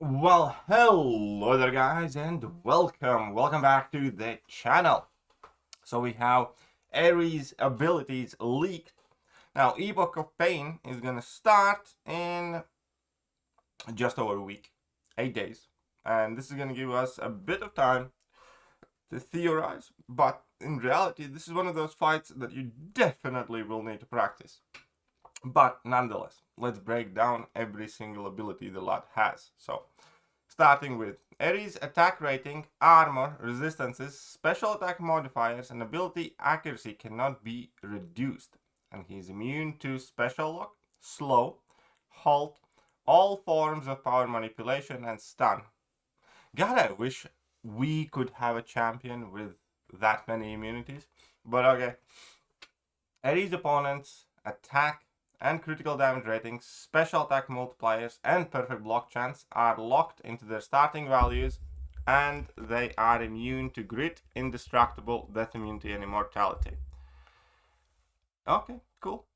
Well, hello there guys and welcome back to the channel. So we have ARES abilities leaked. Now Epoch of Pain is gonna start in just over a week, 8 days. And this is gonna give us a bit of time to theorize, but in reality this is one of those fights that you definitely will need to practice. But nonetheless, let's break down every single ability the lad has. So, starting with ARES attack rating, armor, resistances, special attack modifiers, and ability accuracy cannot be reduced. And he's immune to special lock, slow, halt, all forms of power manipulation, and stun. God, I wish we could have a champion with that many immunities. But okay. ARES opponents attack and critical damage ratings, special attack multipliers, and perfect block chance are locked into their starting values, and they are immune to grit, indestructible, death immunity, and immortality. Okay, cool.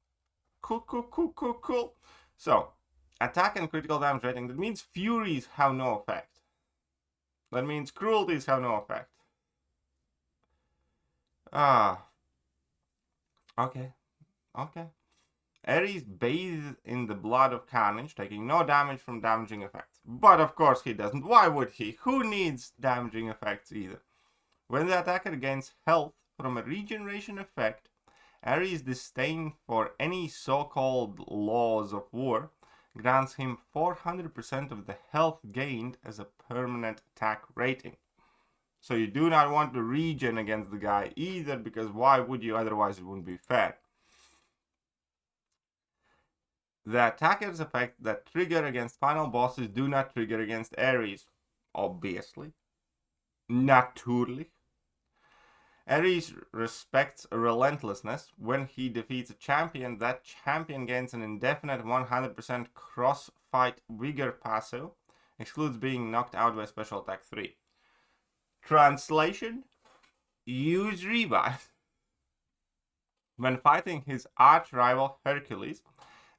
Cool. So, attack and critical damage rating, that means furies have no effect. That means cruelties have no effect. Okay. ARES bathes in the blood of carnage, taking no damage from damaging effects. But of course he doesn't. Why would he? Who needs damaging effects either? When the attacker gains health from a regeneration effect, ARES' disdain for any so-called laws of war grants him 400% of the health gained as a permanent attack rating. So you do not want to regen against the guy either, because why would you? Otherwise it wouldn't be fair. The attacker's effects that trigger against final bosses do not trigger against ARES. Obviously. Naturally. ARES respects relentlessness. When he defeats a champion, that champion gains an indefinite 100% cross-fight vigor passive. Excludes being knocked out by special attack 3. Translation: use revive. When fighting his arch-rival Hercules,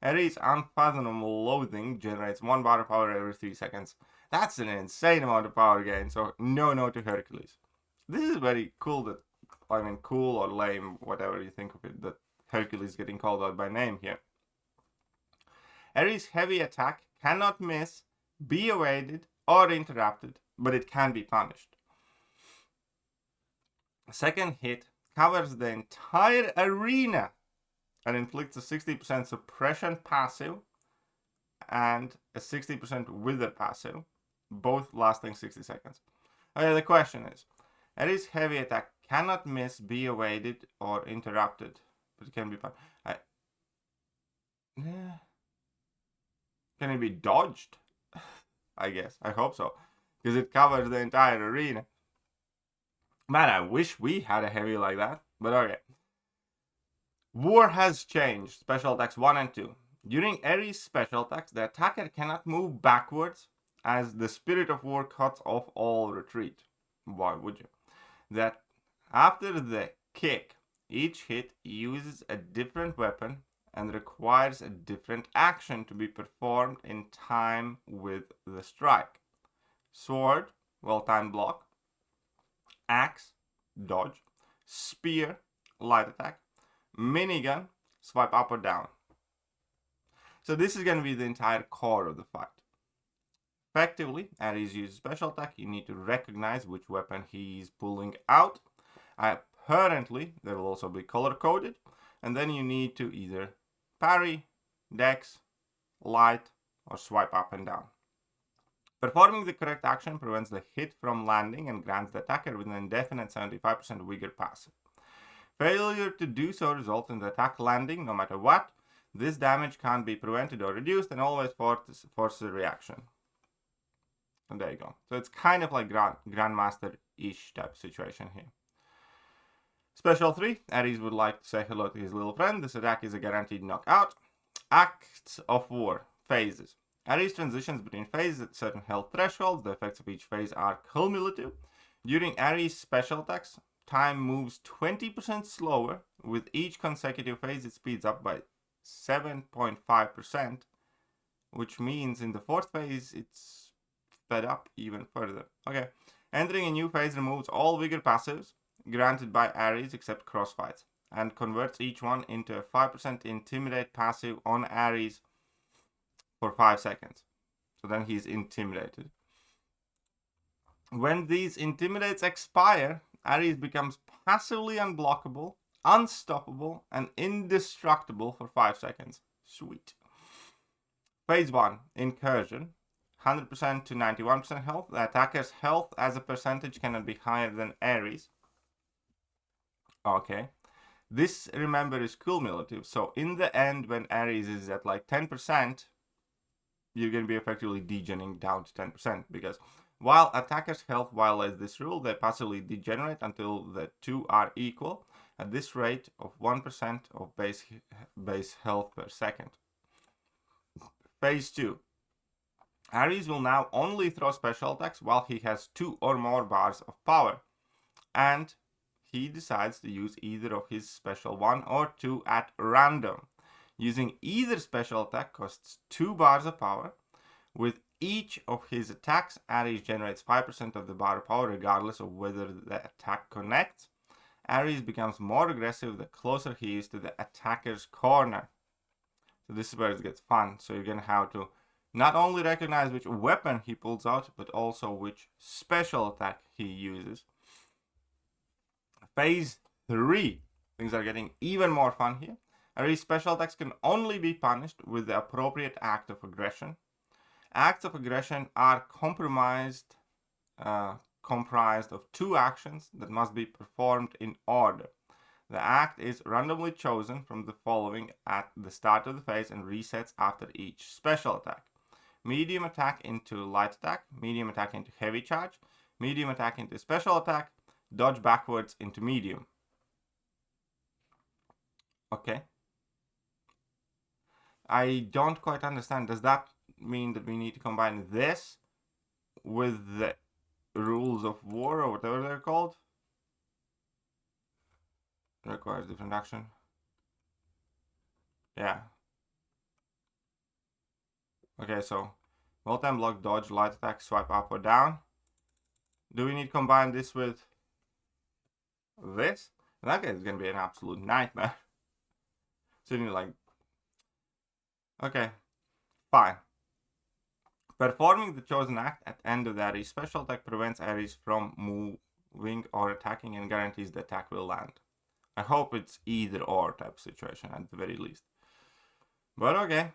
ARES' unfathomable loathing generates 1 bar of power every 3 seconds. That's an insane amount of power gain, so no to Hercules. This is very cool that, cool or lame, whatever you think of it, that Hercules is getting called out by name here. ARES' heavy attack cannot miss, be evaded, or interrupted, but it can be punished. Second hit covers the entire arena and inflicts a 60% suppression passive and a 60% wither passive, both lasting 60 seconds. Okay, the question is, ARES' heavy attack cannot miss, be evaded, or interrupted, but it can be punished. Can it be dodged? I guess. I hope so, because it covers the entire arena. Man, I wish we had a heavy like that, but okay. War has changed. Special attacks 1 and 2. During ARES special attacks, the attacker cannot move backwards, as the spirit of war cuts off all retreat. Why would you? That after the kick, each hit uses a different weapon and requires a different action to be performed in time with the strike. Sword, well-timed block. Axe, dodge. Spear, light attack. Minigun, swipe up or down. So this is going to be the entire core of the fight. Effectively, ARES uses special attack, you need to recognize which weapon he's pulling out. Apparently, they will also be color-coded. And then you need to either parry, dex, light, or swipe up and down. Performing the correct action prevents the hit from landing and grants the attacker with an indefinite 75% vigor passive. Failure to do so results in the attack landing no matter what. This damage can't be prevented or reduced and always forces a reaction. And there you go. So it's kind of like Grandmaster-ish type situation here. Special 3. ARES would like to say hello to his little friend. This attack is a guaranteed knockout. Acts of War. Phases. ARES transitions between phases at certain health thresholds. The effects of each phase are cumulative. During ARES special attacks, time moves 20% slower. With each consecutive phase, it speeds up by 7.5%, which means in the fourth phase, it's sped up even further. Okay. Entering a new phase removes all vigor passives granted by ARES except crossfights, and converts each one into a 5% intimidate passive on ARES for 5 seconds. So then he's intimidated. When these intimidates expire, ARES becomes passively unblockable, unstoppable, and indestructible for 5 seconds. Sweet. Phase 1, Incursion. 100% to 91% health. The attacker's health as a percentage cannot be higher than ARES. Okay. This, remember, is cumulative. So in the end, when ARES is at like 10%, you're going to be effectively degenerating down to 10%. Because while attackers' health violates this rule, they passively degenerate until the two are equal at this rate of 1% of base health per second. Phase 2. ARES will now only throw special attacks while he has 2 or more bars of power, and he decides to use either of his special 1 or 2 at random. Using either special attack costs 2 bars of power. With each of his attacks, ARES generates 5% of the bar of power regardless of whether the attack connects. ARES becomes more aggressive the closer he is to the attacker's corner. So this is where it gets fun. So you're going to have to not only recognize which weapon he pulls out, but also which special attack he uses. Phase 3. Things are getting even more fun here. ARES special attacks can only be punished with the appropriate act of aggression. Acts of aggression are comprised of 2 actions that must be performed in order. The act is randomly chosen from the following at the start of the phase and resets after each special attack. Medium attack into light attack, medium attack into heavy charge, medium attack into special attack, dodge backwards into medium. Okay. I don't quite understand. Does that mean that we need to combine this with the rules of war or whatever they're called? Requires different action. Yeah. Okay, so well-time block, dodge, light attack, swipe up or down. Do we need to combine this with this? In that case, it's going to be an absolute nightmare. So you need like... Okay, fine. Performing the chosen act at end of the ARES special attack prevents ARES from moving or attacking and guarantees the attack will land. I hope it's either or type of situation at the very least. But okay.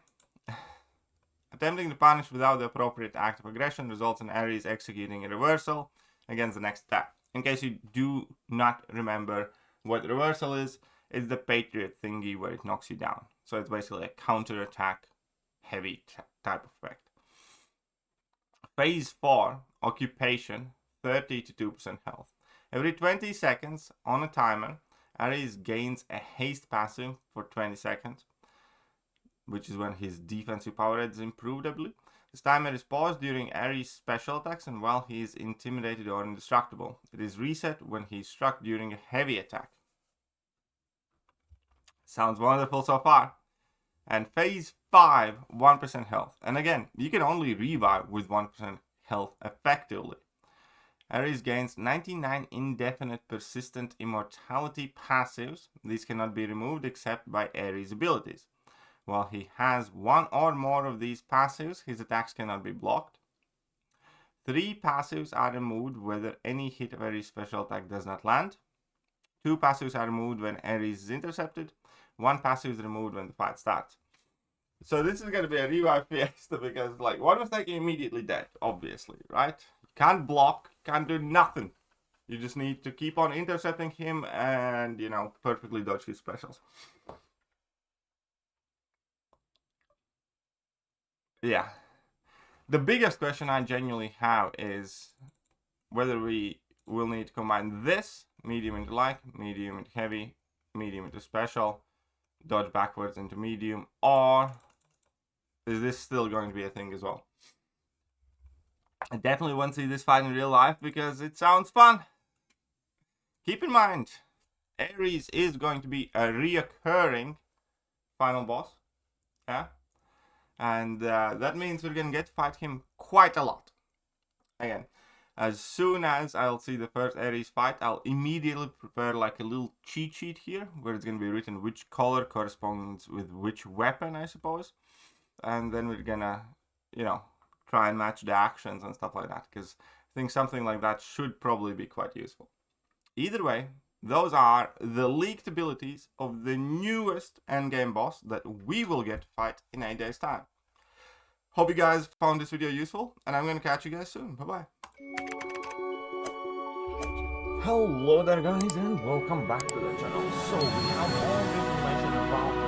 Attempting to punish without the appropriate act of aggression results in ARES executing a reversal against the next attack. In case you do not remember what the reversal is, it's the Patriot thingy where it knocks you down. So it's basically a counter-attack heavy type of effect. Phase 4, Occupation, 30 to 2% health. Every 20 seconds on a timer, ARES gains a haste passive for 20 seconds, which is when his defensive power is improved, I believe. This timer is paused during ARES special attacks and while he is intimidated or indestructible. It is reset when he is struck during a heavy attack. Sounds wonderful so far. And phase 5, 1% health. And again, you can only revive with 1% health effectively. ARES gains 99 indefinite persistent immortality passives. These cannot be removed except by ARES abilities. While he has 1 or more of these passives, his attacks cannot be blocked. 3 passives are removed whether any hit of ARES special attack does not land. 2 passives are removed when ARES is intercepted. 1 passive is removed when the fight starts. So this is going to be a revive fiesta because like one mistake you're immediately dead, obviously, right? You can't block, can't do nothing. You just need to keep on intercepting him and, you know, perfectly dodge his specials. Yeah. The biggest question I genuinely have is whether we will need to combine this, medium into light, medium into heavy, medium into special, dodge backwards into medium, or is this still going to be a thing as well? I definitely want to see this fight in real life because it sounds fun. Keep in mind, ARES is going to be a reoccurring final boss. Yeah. And that means we're going to get to fight him quite a lot. again, as soon as I'll see the first ARES fight, I'll immediately prepare like a little cheat sheet here where it's going to be written which color corresponds with which weapon, I suppose. And then we're gonna, you know, try and match the actions and stuff like that, because I think something like that should probably be quite useful. Either way, those are the leaked abilities of the newest endgame boss that we will get to fight in 8 days' time. Hope you guys found this video useful, and I'm gonna catch you guys soon. Bye-bye. Hello there guys, and welcome back to the channel. So we have all the information about